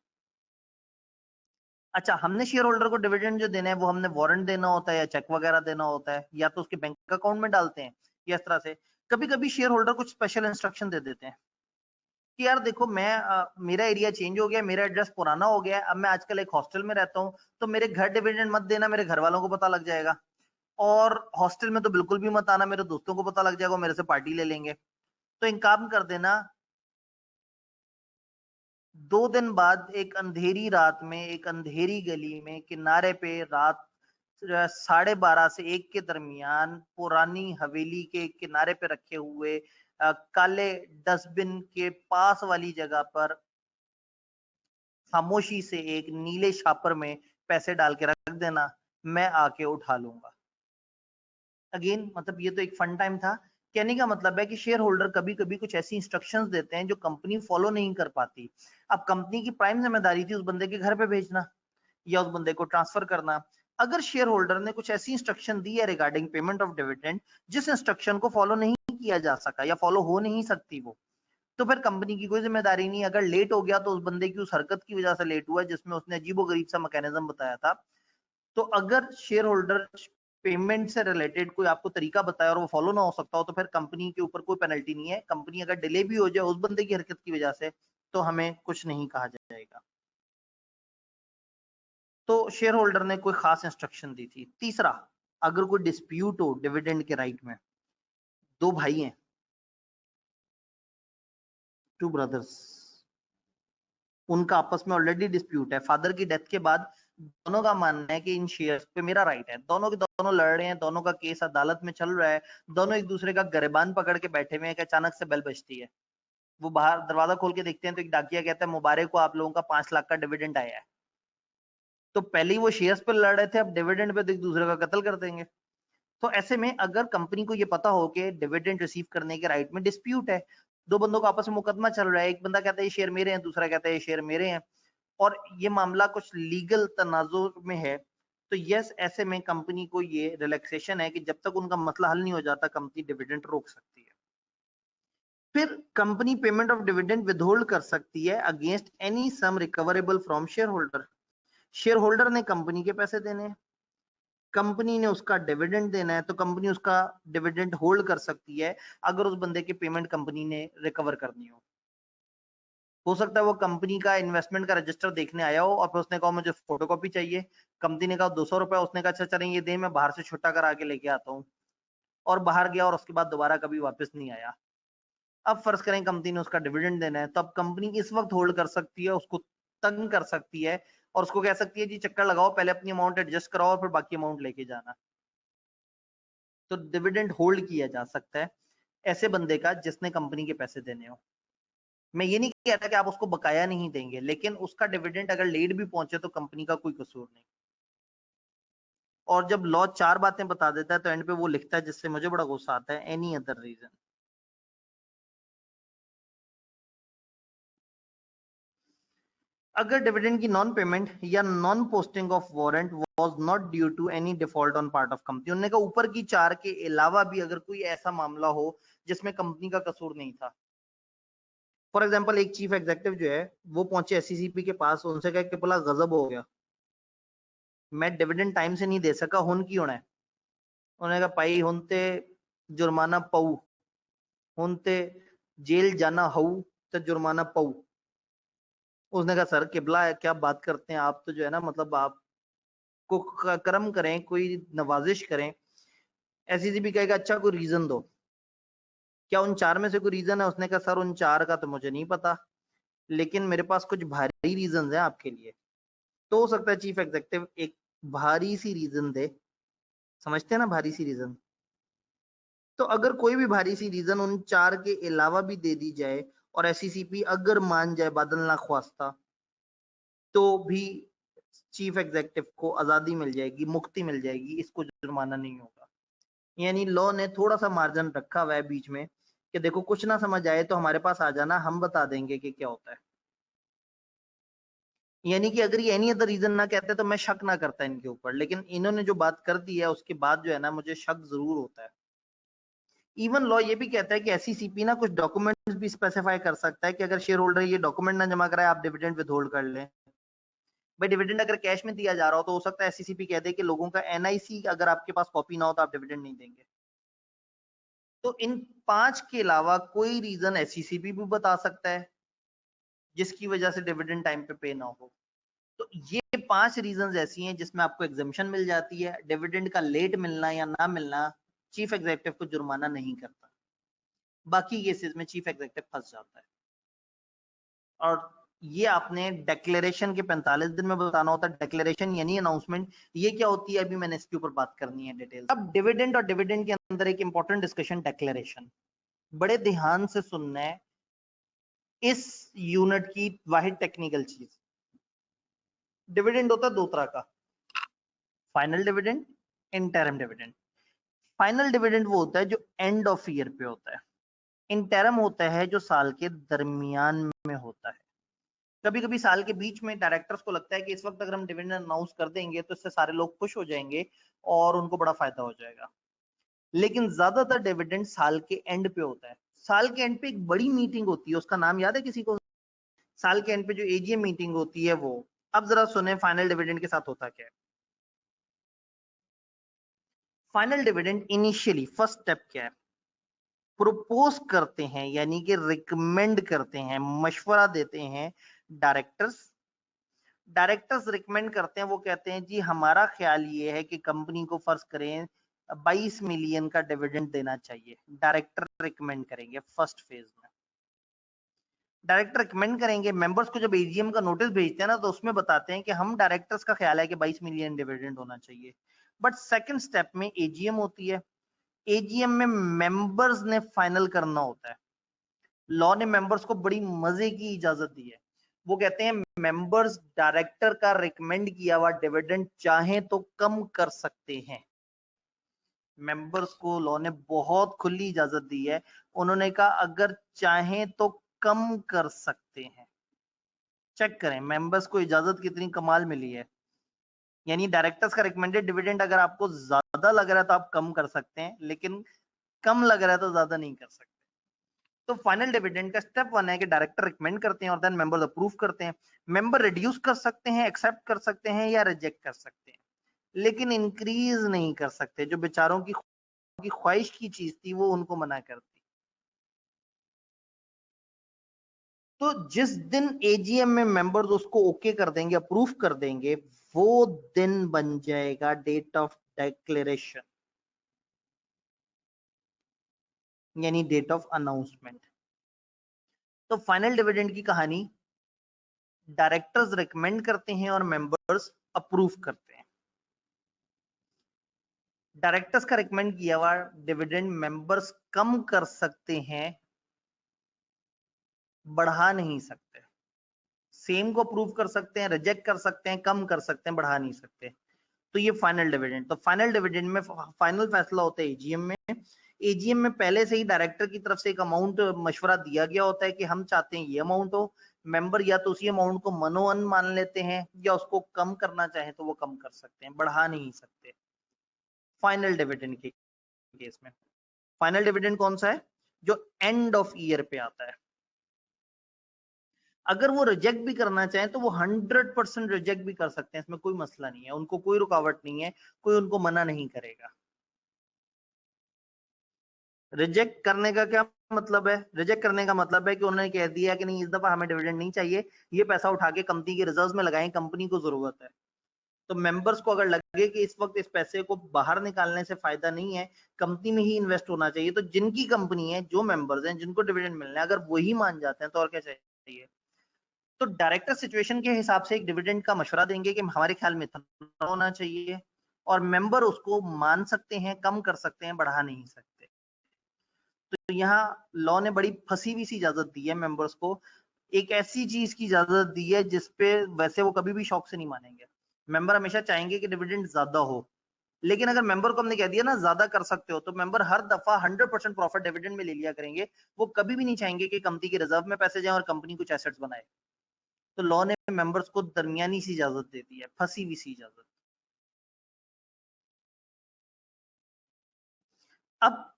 अच्छा, हमने शेयर होल्डर को डिविडेंड जो देना है वो हमने वारंट देना होता है या चेक वगैरह देना होता है, या तो उसके बैंक अकाउंट में डालते हैं, या इस तरह से कभी कभी शेयर होल्डर कुछ स्पेशल इंस्ट्रक्शन दे देते हैं कि यार देखो मैं मेरा एरिया चेंज हो गया, मेरा एड्रेस पुराना हो गया है, अब मैं आजकल एक हॉस्टल में रहता हूँ, तो मेरे घर डिविडेंड मत देना, मेरे घर वालों को पता लग जाएगा, और हॉस्टल में तो बिल्कुल भी मत आना, मेरे दोस्तों को पता लग जाएगा, मेरे से पार्टी ले लेंगे। तो एक काम कर देना, 2 दिन बाद एक अंधेरी रात में एक अंधेरी गली में किनारे पे रात 12:30 से 1 के दरमियान पुरानी हवेली के किनारे पे रखे हुए काले डस्टबिन के पास वाली जगह पर खामोशी से एक नीले छापर में पैसे डाल के रख देना, मैं आके उठा लूंगा। अगेन मतलब ये तो एक फन टाइम था। कहने का मतलब है कि शेयर होल्डर कभी कभी कुछ ऐसी इंस्ट्रक्शंस देते हैं जो कंपनी फॉलो नहीं कर पाती। अब कंपनी की प्राइम जिम्मेदारी थी उस बंदे के घर पे भेजना या उस बंदे को ट्रांसफर करना। अगर शेयर होल्डर ने कुछ ऐसी इंस्ट्रक्शन दी है रिगार्डिंग पेमेंट ऑफ डिविडेंड जिस इंस्ट्रक्शन को फॉलो नहीं किया जा सका या फॉलो हो नहीं सकती वो, तो फिर कंपनी की कोई जिम्मेदारी नहीं। अगर लेट हो गया तो उस बंदे की उस हरकत की वजह से लेट हुआ जिसमें उसने अजीबोगरीब सा मैकेनिज्म बताया था। तो अगर शेयर होल्डर पेमेंट से रिलेटेड कोई आपको तरीका बताया और वो फॉलो ना हो सकता हो तो फिर कंपनी के ऊपर कोई पेनल्टी नहीं है। कंपनी अगर डिले भी हो जाए उस बंदे की हरकत की वजह से तो हमें कुछ नहीं कहा जाएगा। तो शेयर होल्डर ने कोई खास इंस्ट्रक्शन दी थी। तीसरा, अगर कोई डिस्प्यूट हो डिविडेंड के राइट में, दो भाई हैं, टू ब्रदर्स, उनका आपस में ऑलरेडी डिस्प्यूट है। फादर की डेथ के बाद दोनों का मानना है कि इन शेयर्स पे मेरा राइट है। दोनों के दोनों लड़ रहे हैं, दोनों का केस अदालत में चल रहा है, दोनों एक दूसरे का गिरबान पकड़ के बैठे हुए हैं कि अचानक से बेल बजती है। वो बाहर दरवाजा खोल के देखते हैं तो एक डाकिया कहता है मुबारक को, आप लोगों का 5 लाख का डिविडेंड आया है। तो पहले ही वो शेयर्स पे लड़ रहे थे, अब डिविडेंड पे एक दूसरे का कत्ल कर देंगे। तो ऐसे में अगर कंपनी को ये पता हो कि डिविडेंड रिसीव करने के राइट में डिस्प्यूट है, दो बंदों का आपस में मुकदमा चल रहा है, एक बंदा कहता है ये शेयर मेरे हैं, दूसरा कहता है ये शेयर मेरे हैं, और ये मामला कुछ लीगल तनाजुर में है, तो यस, ऐसे में कंपनी को ये रिलैक्सेशन है कि जब तक उनका मसला हल नहीं हो जाता कंपनी डिविडेंड रोक सकती है। फिर company payment of dividend withhold कर सकती है against any sum recoverable from share holder. Share holder ने कंपनी के पैसे देने हैं, कंपनी ने उसका डिविडेंड देना है, तो कंपनी उसका डिविडेंड होल्ड कर सकती है अगर उस बंदे की पेमेंट कंपनी ने रिकवर करनी हो सकता है वो कंपनी का इन्वेस्टमेंट का रजिस्टर देखने आया हो और फिर उसने कहा मुझे फोटोकॉपी चाहिए, कंपनी ने कहा 200 रुपए, उसने कहा अच्छा चलें ये दे, मैं बाहर से छुट्टा करा के लेके आता हूँ, और बाहर गया और उसके बाद दोबारा कभी वापस नहीं आया। अब फर्ज करें कंपनी ने उसका डिविडेंड देना है, तो अब कंपनी इस वक्त होल्ड कर सकती है, उसको तंग कर सकती है और उसको कह सकती है जी चक्कर लगाओ, पहले अपनी अमाउंट एडजस्ट कराओ और फिर बाकी अमाउंट लेके जाना। तो डिविडेंड होल्ड किया जा सकता है ऐसे बंदे का जिसने कंपनी के पैसे देने हो। मैं ये नहीं कह रहा कि आप उसको बकाया नहीं देंगे, लेकिन उसका डिविडेंड अगर लेट भी पहुंचे तो कंपनी का कोई कसूर नहीं। और जब लॉ 4 बातें बता देता है तो एंड पे वो लिखता है जिससे मुझे बड़ा गुस्सा आता है, एनी अदर रीजन। अगर डिविडेंड की नॉन पेमेंट या non posting of warrant was not due to any default on part of company, उन्होंने कहा ऊपर की 4 के अलावा भी अगर कोई ऐसा मामला हो जिसमें कंपनी का कसूर नहीं था। फॉर एग्जांपल एक चीफ एग्जीक्यूटिव जो है वो पहुंचे एससीसीपी के पास, उनसे कहा कि बोला गजब हो गया, मैं डिविडेंड टाइम से नहीं दे सका, हुन की होना है। उन्होंने कहा भाई हुन ते जुर्माना पाऊ, हुन ते जेल जाना हऊ तो जुर्माना पाऊ। उसने कहा सर किबला है, क्या बात करते हैं आप, तो जो है ना मतलब आप को कर्म करें, कोई नवाजिश करें। एससीसीपी कहेगा अच्छा कोई रीजन दो, क्या उन 4 में से कोई रीजन है? उसने कहा सर उन 4 का तो मुझे नहीं पता, लेकिन मेरे पास कुछ भारी रीजन है आपके लिए। तो हो सकता है चीफ एग्जीक्यूटिव एक भारी सी रीजन दे, समझते हैं ना भारी सी रीजन। तो अगर कोई भी भारी सी रीजन उन 4 के अलावा भी दे दी जाए और एससीसीपी अगर मान जाए बादल ना ख्वास्ता, तो भी चीफ एग्जीक्यूटिव को आजादी मिल जाएगी, मुक्ति मिल जाएगी, इसको जुर्माना नहीं होगा। यानी लॉ ने थोड़ा सा मार्जिन रखा हुआ है बीच में कि देखो कुछ ना समझ आए तो हमारे पास आ जाना, हम बता देंगे कि क्या होता है। यानी कि अगर ये एनी अदर रीजन ना कहते तो मैं शक ना करता इनके ऊपर, लेकिन इन्होंने जो बात कर दी है उसके बाद जो है ना मुझे शक जरूर होता है। इवन लॉ ये भी कहता है कि एससीसीपी ना कुछ डॉक्यूमेंट्स भी स्पेसिफाई कर सकता है कि अगर शेयर होल्डर ये डॉक्यूमेंट ना जमा कराए आप डिविडेंड विथहोल्ड कर लें। भाई डिविडेंड अगर कैश में दिया जा रहा हो तो हो सकता है एससीसीपी कह दे कि लोगों का एनआईसी अगर आपके पास कॉपी ना हो तो आप डिविडेंड नहीं देंगे। तो इन 5 के अलावा कोई रीजन एससीसीपी भी बता सकता है जिसकी वजह से डिविडेंड टाइम पे ना हो। तो ये 5 रीजंस ऐसी हैं जिसमें आपको एग्जम्पशन मिल जाती है। डिविडेंड का लेट मिलना या ना मिलना चीफ एग्जीक्यूटिव को जुर्माना नहीं करता, बाकी केसेस में चीफ एग्जीक्यूटिव फंस जाता है। और ये आपने डिक्लेरेशन के 45 दिन में बताना होता है। डिक्लेरेशन यानी अनाउंसमेंट, ये क्या होती है अभी मैंने इसके ऊपर बात करनी है डिटेल। अब डिविडेंड और डिविडेंड के अंदर एक इंपॉर्टेंट डिस्कशन डिक्लेरेशन, बड़े ध्यान से सुनना है इस यूनिट की वाहिद टेक्निकल चीज। डिविडेंड होता है दो तरह का, final dividend, interim dividend. Final dividend वो होता है जो एंड ऑफ ईयर पे होता है, इंटरम होता है जो साल के दरमियान में होता है। कभी कभी साल के बीच में डायरेक्टर्स को लगता है कि इस वक्त अगर हम डिविडेंड अनाउंस कर देंगे तो इससे सारे लोग खुश हो जाएंगे और उनको बड़ा फायदा हो जाएगा, लेकिन ज्यादातर डिविडेंड साल के एंड पे होता है। साल के एंड पे एक बड़ी मीटिंग होती है, उसका नाम याद है किसी को? साल के एंड पे जो एजीएम मीटिंग होती है वो। अब जरा सुने फाइनल डिविडेंड के साथ होता क्या है। Final dividend initially first step क्या है, प्रपोज करते हैं यानी कि रिकमेंड करते हैं, मशवरा देते हैं डायरेक्टर्स। डायरेक्टर्स रिकमेंड करते हैं, वो कहते हैं जी हमारा ख्याल ये है कि कंपनी को फर्ज करें 22 मिलियन का डिविडेंड देना चाहिए। डायरेक्टर रिकमेंड करेंगे फर्स्ट फेज में। डायरेक्टर रिकमेंड करेंगे, मेंबर्स को जब एजीएम का नोटिस भेजते हैं ना तो उसमें बताते हैं कि हम डायरेक्टर्स का ख्याल है कि 22 मिलियन डिविडेंड होना चाहिए। बट सेकंड स्टेप में एजीएम होती है, एजीएम में मेंबर्स ने फाइनल करना होता है। लॉ ने मेंबर्स को बड़ी मजे की इजाजत दी है, वो कहते हैं मेंबर्स डायरेक्टर का रिकमेंड किया हुआ डिविडेंड चाहे तो कम कर सकते हैं। मेंबर्स को लॉ ने बहुत खुली इजाजत दी है, उन्होंने कहा अगर चाहे तो कम कर सकते हैं। चेक करें मेंबर्स को इजाजत कितनी कमाल मिली है। यानी डायरेक्टर्स का रिकमेंडेड डिविडेंड अगर आपको ज्यादा लग रहा है तो आप कम कर सकते हैं, लेकिन कम लग रहा है तो ज्यादा नहीं कर सकते। तो फाइनल डिविडेंड का स्टेप 1 है कि डायरेक्टर रिकमेंड करते हैं और देन मेंबर्स अप्रूव करते हैं। मेंबर रिड्यूस कर सकते हैं, एक्सेप्ट कर सकते हैं या रिजेक्ट कर सकते हैं, लेकिन इंक्रीज नहीं कर सकते। जो बेचारों की ख्वाहिश की चीज थी वो उनको मना करती। तो जिस दिन एजीएम में मेंबर्स उसको ओके कर देंगे, अप्रूव कर देंगे, वो दिन बन जाएगा डेट ऑफ डिक्लेरेशन यानी डेट ऑफ अनाउंसमेंट। तो फाइनल डिविडेंड की कहानी, डायरेक्टर्स रिकमेंड करते हैं और मेंबर्स अप्रूव करते हैं। डायरेक्टर्स का रिकमेंड किया हुआ डिविडेंड मेंबर्स कम कर सकते हैं, बढ़ा नहीं सकते। सेम को अप्रूव कर सकते हैं, रिजेक्ट कर सकते हैं, कम कर सकते हैं, बढ़ा नहीं सकते। तो ये फाइनल डिविडेंड। तो फाइनल डिविडेंड में फाइनल फैसला होता है एजीएम में। एजीएम में पहले से ही डायरेक्टर की तरफ से एक अमाउंट मशवरा दिया गया होता है कि हम चाहते हैं ये अमाउंट हो। मेंबर या तो उसी अमाउंट को मनोअन मान लेते हैं या उसको कम करना चाहे तो वो कम कर सकते हैं, बढ़ा नहीं सकते। फाइनल डिविडेंड के केस में फाइनल डिविडेंड कौन सा है? जो एंड ऑफ ईयर पे आता है। अगर वो रिजेक्ट भी करना चाहें तो वो 100% रिजेक्ट भी कर सकते हैं, इसमें कोई मसला नहीं है, उनको कोई रुकावट नहीं है, कोई उनको मना नहीं करेगा। रिजेक्ट करने का क्या मतलब है? रिजेक्ट करने का मतलब है कि उन्होंने कह दिया कि नहीं इस दफा हमें डिविडेंड नहीं चाहिए, ये पैसा उठा के कंपनी के रिजर्व में लगाएं, कंपनी को जरूरत है। तो मेंबर्स को अगर लगे कि इस वक्त इस पैसे को बाहर निकालने से फायदा नहीं है, कंपनी में ही इन्वेस्ट होना चाहिए, तो जिनकी कंपनी है, जो मेंबर्स हैं, जिनको डिविडेंड मिलना है, अगर वही मान जाते हैं तो और क्या चाहिए। तो डायरेक्टर सिचुएशन के हिसाब से एक डिविडेंड का मशवरा देंगे कि हमारे ख्याल में इतना होना चाहिए, और मेंबर उसको मान सकते हैं, कम कर सकते हैं, बढ़ा नहीं सकते। तो यहाँ लॉ ने बड़ी फंसी हुई सी इजाजत दी है मेंबर्स को, एक ऐसी चीज की इजाजत दी है जिसपे वैसे वो कभी भी शौक से नहीं मानेंगे। मेंबर हमेशा चाहेंगे कि डिविडेंड ज्यादा हो, लेकिन अगर मेंबर को हमने कह दिया ना ज्यादा कर सकते हो, तो मेंबर हर दफा 100% प्रॉफिट डिविडेंड में ले लिया करेंगे। वो कभी भी नहीं चाहेंगे कि कंपनी के रिजर्व में पैसे जाएं और कंपनी कुछ एसेट्स बनाए। तो लॉ ने मेंबर्स को दरमियानी सी इजाजत दे दी है, फंसी हुई सी इजाजत। अब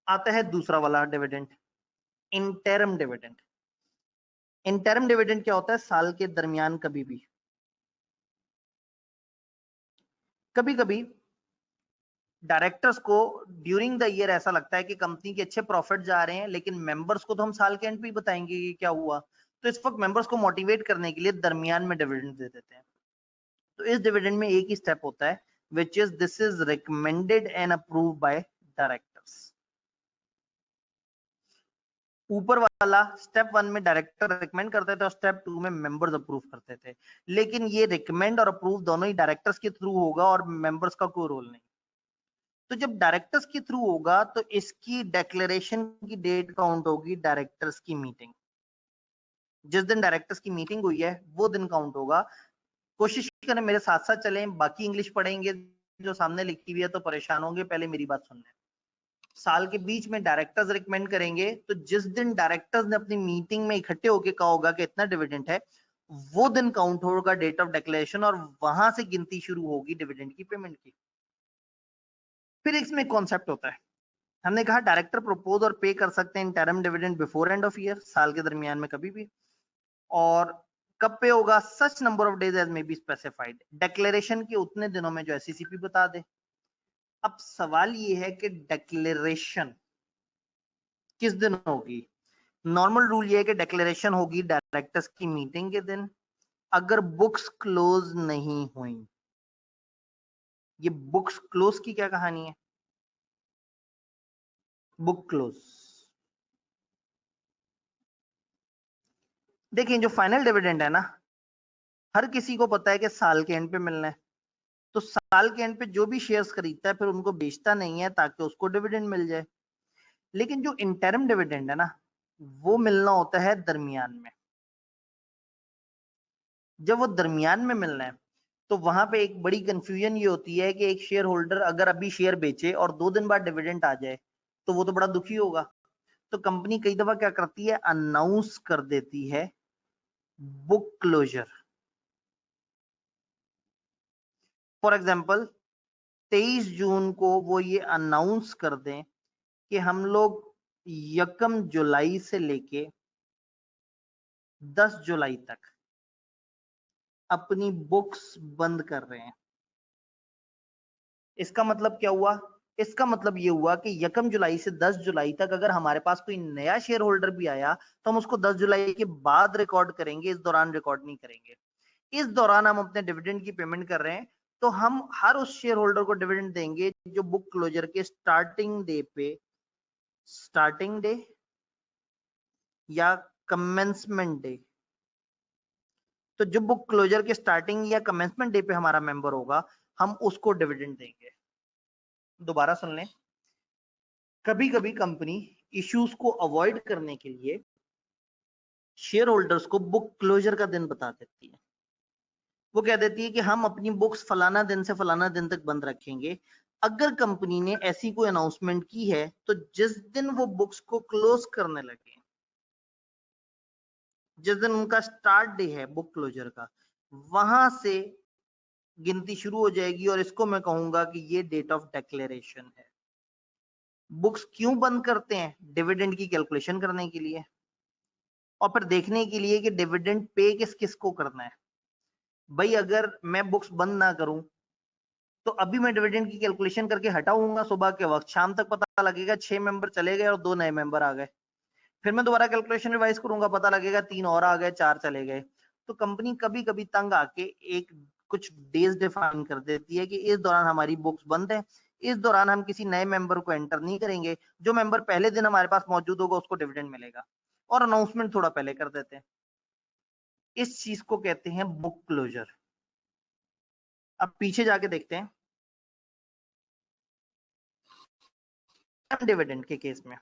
आता है दूसरा वाला dividend, interim dividend. Interim dividend क्या होता है? साल के दरमियान कभी कभी डायरेक्टर्स को ड्यूरिंग द ईयर ऐसा लगता है कि कंपनी के अच्छे प्रॉफिट जा रहे हैं, लेकिन मेंबर्स को तो हम साल के एंड पे ही बताएंगे कि क्या हुआ। तो इस वक्त मेंबर्स को मोटिवेट करने के लिए दरमियान में डिविडेंड दे देते हैं। तो इस डिविडेंड में एक ही स्टेप होता है, which is this is recommended and approved by directors. ऊपर वाला स्टेप 1 में डायरेक्टर रिकमेंड करते थे और स्टेप 2 में मेंबर्स अप्रूव करते थे, लेकिन ये रिकमेंड और अप्रूव दोनों ही डायरेक्टर्स के थ्रू होगा और मेंबर्स का कोई रोल नहीं। तो जब डायरेक्टर्स के थ्रू होगा तो इसकी डिक्लेरेशन की डेट काउंट होगी डायरेक्टर्स की मीटिंग। जिस दिन डायरेक्टर्स की मीटिंग हुई है वो दिन काउंट होगा। कोशिश करें मेरे साथ साथ चलें, बाकी इंग्लिश पढ़ेंगे जो सामने लिखी हुई है तो परेशान होंगे, पहले मेरी बात सुन लें। साल के बीच में डायरेक्टर्स रिकमेंड करेंगे, तो जिस दिन डायरेक्टर्स ने अपनी मीटिंग में इकट्ठे होकर कहा होगा कि इतना डिविडेंड है, वो दिन काउंट होगा डेट ऑफ डिक्लेरेशन और वहां से गिनती शुरू होगी डिविडेंड की पेमेंट की। फिर इसमें कॉन्सेप्ट होता है, हमने कहा डायरेक्टर प्रपोज और पे कर सकते हैं interim dividend before end of year, साल के दरमियान में कभी भी। और कब पे होगा? Such number of days as may be specified, declaration के उतने दिनों में जो एससीसीपी बता दे। अब सवाल ये है कि डिक्लेरेशन किस दिन होगी? नॉर्मल रूल ये है कि डिक्लेरेशन होगी डायरेक्टर्स की मीटिंग के दिन, अगर बुक्स क्लोज नहीं हुई। ये बुक्स क्लोज की क्या कहानी है? बुक क्लोज, देखिए जो फाइनल डिविडेंड है ना, हर किसी को पता है कि साल के एंड पे मिलना है, तो साल के एंड पे जो भी शेयर्स खरीदता है फिर उनको बेचता नहीं है ताकि उसको डिविडेंड मिल जाए। लेकिन जो इंटरम डिविडेंड है ना, वो मिलना होता है दरमियान में। जब वो दरमियान में मिलना है तो वहां पे एक बड़ी कंफ्यूजन ये होती है कि एक शेयर होल्डर अगर अभी शेयर बेचे और 2 दिन बाद डिविडेंड आ जाए तो वो तो बड़ा दुखी होगा। तो कंपनी कई दफा क्या करती है, अनाउंस कर देती है बुक क्लोजर। फॉर एग्जाम्पल 23 जून को वो ये अनाउंस कर दें कि हम लोग 1 जुलाई से लेके 10 जुलाई तक अपनी बुक्स बंद कर रहे हैं। इसका मतलब क्या हुआ? इसका मतलब ये हुआ कि 1 जुलाई से 10 जुलाई तक अगर हमारे पास कोई नया शेयर होल्डर भी आया तो हम उसको 10 जुलाई के बाद रिकॉर्ड करेंगे, इस दौरान रिकॉर्ड नहीं करेंगे। इस दौरान हम अपने डिविडेंड की पेमेंट कर रहे हैं, तो हम हर उस शेयर होल्डर को डिविडेंड देंगे जो बुक क्लोजर के स्टार्टिंग डे पे, स्टार्टिंग डे या कमेंसमेंट डे, तो जो बुक क्लोजर के स्टार्टिंग या कमेंसमेंट डे पे हमारा मेंबर होगा हम उसको डिविडेंड देंगे। दोबारा सुन लें, कभी कभी कंपनी इश्यूज को अवॉइड करने के लिए शेयर होल्डर्स को बुक क्लोजर का दिन बता देती है। वो कह देती है कि हम अपनी बुक्स फलाना दिन से फलाना दिन तक बंद रखेंगे। अगर कंपनी ने ऐसी कोई अनाउंसमेंट की है तो जिस दिन वो बुक्स को क्लोज करने लगे, जिस दिन उनका स्टार्ट डे है बुक क्लोजर का, वहां से गिनती शुरू हो जाएगी और इसको मैं कहूंगा कि ये डेट ऑफ डिक्लेरेशन है। बुक्स क्यों बंद करते हैं? डिविडेंड की कैलकुलेशन करने के लिए और फिर देखने के लिए कि डिविडेंड पे किस किस को करना है। भाई अगर मैं बुक्स बंद ना करूं तो अभी मैं डिविडेंड की कैलकुलेशन करके हटाऊंगा सुबह के वक्त, शाम तक पता लगेगा 6 मेंबर चले गए और 2 नए मेंबर आ गए। फिर मैं दोबारा कैलकुलेशन रिवाइज करूंगा, पता लगेगा 3 और आ गए, 4 चले गए। तो कंपनी कभी कभी तंग आके एक कुछ डेज डिफाइन कर देती है कि इस दौरान हमारी बुक्स बंद है, इस दौरान हम किसी नए मेंबर को एंटर नहीं करेंगे, जो मेंबर पहले दिन हमारे पास मौजूद होगा उसको डिविडेंड मिलेगा, और अनाउंसमेंट थोड़ा पहले कर देते हैं। इस चीज को कहते हैं बुक क्लोजर। अब पीछे जाके देखते हैं डिविडेंड के केस में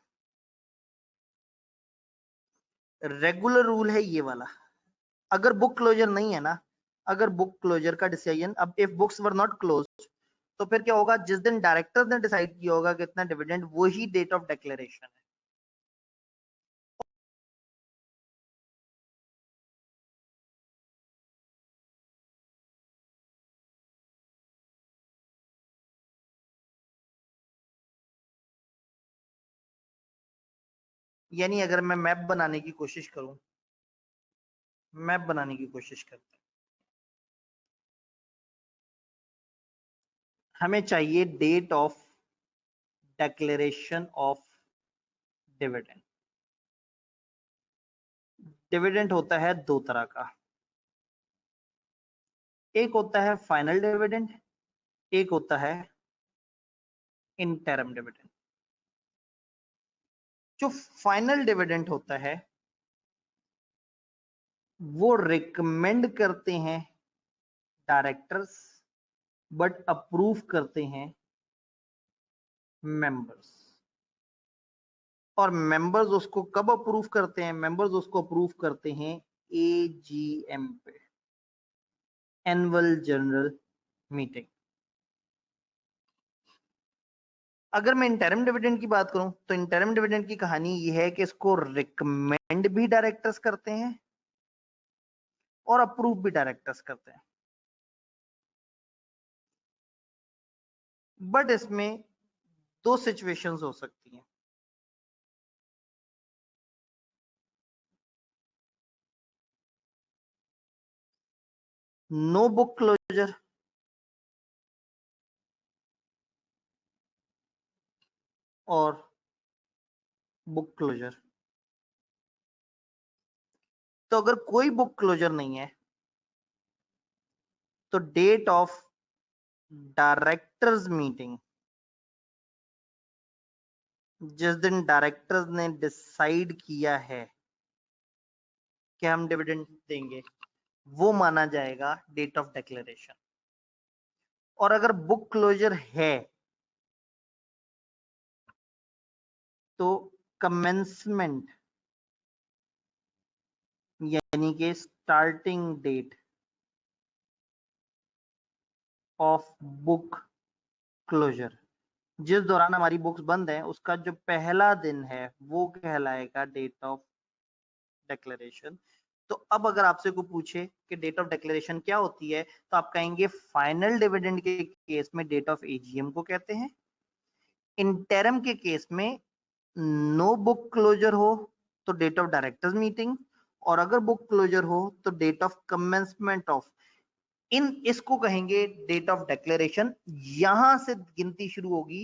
रेगुलर रूल है ये वाला। अगर बुक क्लोजर नहीं है ना, अगर बुक क्लोजर का डिसीजन, अब if books were not close तो फिर क्या होगा? जिस दिन डायरेक्टर्स ने डिसाइड किया होगा कितना डिविडेंड, वही डेट ऑफ डिक्लेरेशन है। यानी अगर मैं मैप बनाने की कोशिश करूं, मैप बनाने की कोशिश करते हैं, हमें चाहिए date of declaration of dividend. Dividend होता है 2 तरह का, एक होता है फाइनल डिविडेंड, एक होता है इंटरम डिविडेंड। जो फाइनल डिविडेंड होता है वो रिकमेंड करते हैं डायरेक्टर्स, बट अप्रूव करते हैं मेंबर्स। और मेंबर्स उसको कब अप्रूव करते हैं? मेंबर्स उसको अप्रूव करते हैं एजीएम पे, एनुअल जनरल मीटिंग। अगर मैं इंटरिम डिविडेंड की बात करूं तो इंटरिम डिविडेंड की कहानी यह है कि इसको रिकमेंड भी डायरेक्टर्स करते हैं और अप्रूव भी डायरेक्टर्स करते हैं। बट इसमें दो सिचुएशंस हो सकती हैं। नो बुक क्लोजर और बुक क्लोजर। तो अगर कोई बुक क्लोजर नहीं है तो डेट ऑफ डायरेक्टर्स मीटिंग, जिस दिन डायरेक्टर्स ने डिसाइड किया है कि हम डिविडेंड देंगे, वो माना जाएगा डेट ऑफ डिक्लेरेशन। और अगर बुक क्लोजर है तो कमेंसमेंट यानी कि starting date of book closure, जिस दौरान हमारी बुक्स बंद है उसका जो पहला दिन है वो कहलाएगा डेट ऑफ डिक्लेरेशन। तो अब अगर आपसे को पूछे कि डेट ऑफ डिक्लेरेशन क्या होती है तो आप कहेंगे फाइनल डिविडेंड के केस में डेट ऑफ एजीएम को कहते हैं। इंटरिम के केस में नो बुक क्लोजर हो तो डेट ऑफ डायरेक्टर्स मीटिंग, और अगर बुक क्लोजर हो तो डेट ऑफ कमेंसमेंट ऑफ, इसको कहेंगे डेट ऑफ डिक्लेरेशन। यहां से गिनती शुरू होगी।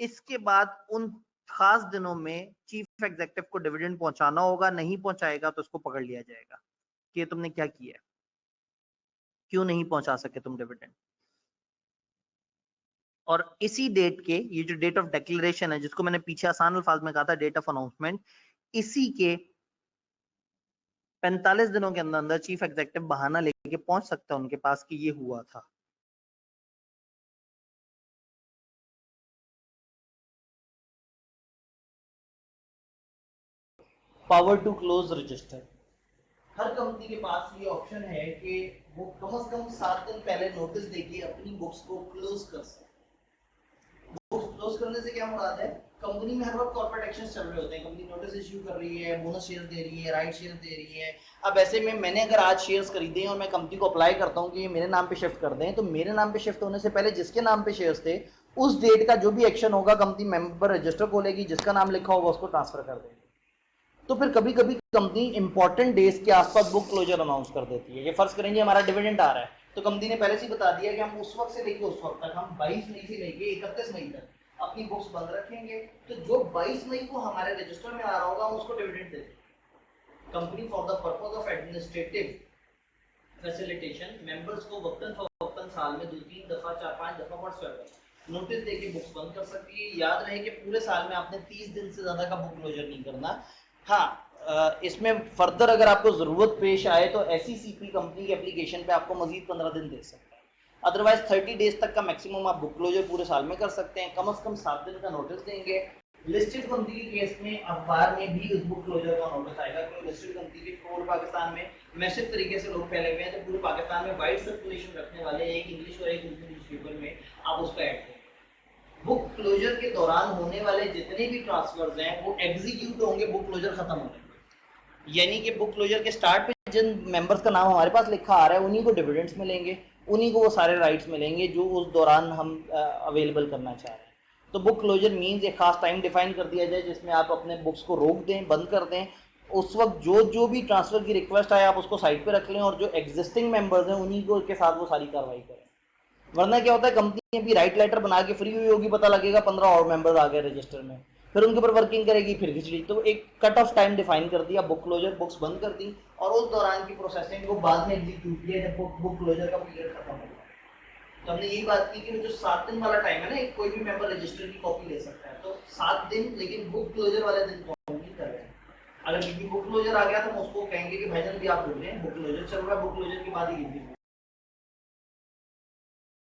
इसके बाद उन खास दिनों में चीफ एग्जीक्यूटिव को डिविडेंड पहुंचाना होगा, नहीं पहुंचाएगा तो उसको पकड़ लिया जाएगा कि तुमने क्या किया, क्यों नहीं पहुंचा सके तुम डिविडेंड। और इसी डेट के, ये जो डेट ऑफ डिक्लेरेशन है जिसको मैंने पीछे आसान अल्फाज में कहा था डेट ऑफ अनाउंसमेंट, इसी के 45 दिनों के अंदर अंदर चीफ एग्जीक्यूटिव बहाना लेके पहुंच सकता है उनके पास कि ये हुआ था। Power to close register. हर कंपनी के पास ये ऑप्शन है कि वो कम से कम 7 दिन पहले नोटिस देके अपनी बुक्स को क्लोज कर सकते। बुक्स क्लोज करने से क्या मुराद है? कंपनी में हर वक्त कॉर्पोरेट एक्शंस चल रहे होते हैं, कंपनी नोटिस इश्यू कर रही है, बोनस शेयर दे रही है, राइट शेयर दे रही है। अब ऐसे में मैंने अगर आज शेयर्स खरीदे और मैं कंपनी को अप्लाई करता हूँ कि ये मेरे नाम पे शिफ्ट कर दें, तो मेरे नाम पे शिफ्ट होने से पहले जिसके नाम पे शेयर्स थे उस डेट का जो भी एक्शन होगा कंपनी मेंबर रजिस्टर खोलेगी, जिसका नाम लिखा होगा उसको ट्रांसफर कर देगी। तो फिर कभी कभी कंपनी इंपॉर्टेंट डेज के आसपास बुक क्लोजर अनाउंस कर देती है। ये फर्ज करेंगे हमारा डिविडेंड आ रहा है तो कंपनी ने पहले से ही बता दिया कि हम उस वक्त से लेके उस वक्त तक, हम 22 मई से लेके 31 मई तक अपनी बुक्स बंद रखेंगे। तो जो 22 मई को हमारे रजिस्टर में आ रहा होगा उसको डिविडेंड दे देंगे। Company for the purpose of administrative facilitation members को वक्तन फवक्तन साल में 2-3 दफा 4-5 दफा व्हाट्सएप नोटिस देके बुक्स बंद कर सकती है। याद रहे कि पूरे साल में आपने 30 दिन से ज्यादा का बुक क्लोजर नहीं करना। हाँ, इसमें फर्दर अगर आपको जरूरत पेश आए तो एसईसीपी कंपनी की एप्लीकेशन पे आपको मजीद 15 दिन दे सकता है। अदरवाइज 30 डेज तक का मैक्सिमम आप बुक क्लोजर पूरे साल में कर सकते हैं। कम से कम 7 दिन का नोटिस देंगे। लिस्टेड कंपनी के केस में अखबार में भी उस बुक क्लोजर का नोटिस आएगा, क्योंकि लिस्टेड कंपनी के पूरे पाकिस्तान में मैसिव तरीके से लोग फैले हुए हैं, तो पूरे पाकिस्तान में वाइड सर्कुलेशन रखने वाले एक इंग्लिश और एक उर्दू न्यूज़पेपर में आप उसको ऐड करें। बुक क्लोजर के दौरान होने वाले जितने भी ट्रांसफर्स हैं वो एग्जीक्यूट होंगे बुक क्लोजर खत्म होने में। यानी कि बुक क्लोजर के स्टार्ट पे जिन मेंबर्स का नाम हमारे पास लिखा आ रहा है उन्हीं को डिविडेंड्स मिलेंगे, उन्हीं को वो सारे राइट्स मिलेंगे जो उस दौरान हम अवेलेबल करना चाह रहे हैं। तो बुक क्लोजर मीन्स एक खास टाइम डिफाइन कर दिया जाए जिसमें आप अपने बुक्स को रोक दें, बंद कर दें। उस वक्त जो भी ट्रांसफर की रिक्वेस्ट आए आप उसको साइड पे रख लें और जो एग्जिस्टिंग मेंबर्स हैं उन्हीं को के साथ वो सारी कार्रवाई करें। वरना क्या होता है, कंपनी अभी राइट लेटर बना के फ्री हुई होगी, पता लगेगा 15 और मेंबर्स आ गए रजिस्टर में, फिर उनके ऊपर वर्किंग करेगी, फिर खिचड़ी। तो एक कट ऑफ टाइम डिफाइन कर दिया, बुक क्लोजर, बुक्स बंद कर दी और उस दौरान की प्रोसेसिंग को बाद में एग्जीक्यूट किया जब बुक क्लोजर का पीरियड खत्म हो गया। तो हमने यही बात की कि जो 7 दिन वाला टाइम है ना, कोई भी मेंबर रजिस्टर की कॉपी ले सकता है, तो 7 दिन, लेकिन बुक क्लोजर वाले दिन अगर गिनती बुक क्लोजर आ गया तो हम उसको कहेंगे कि भाईजान भी आप बोल रहे हैं बुक क्लोजर चल रहा है, बुक क्लोजर के बाद ही गिनती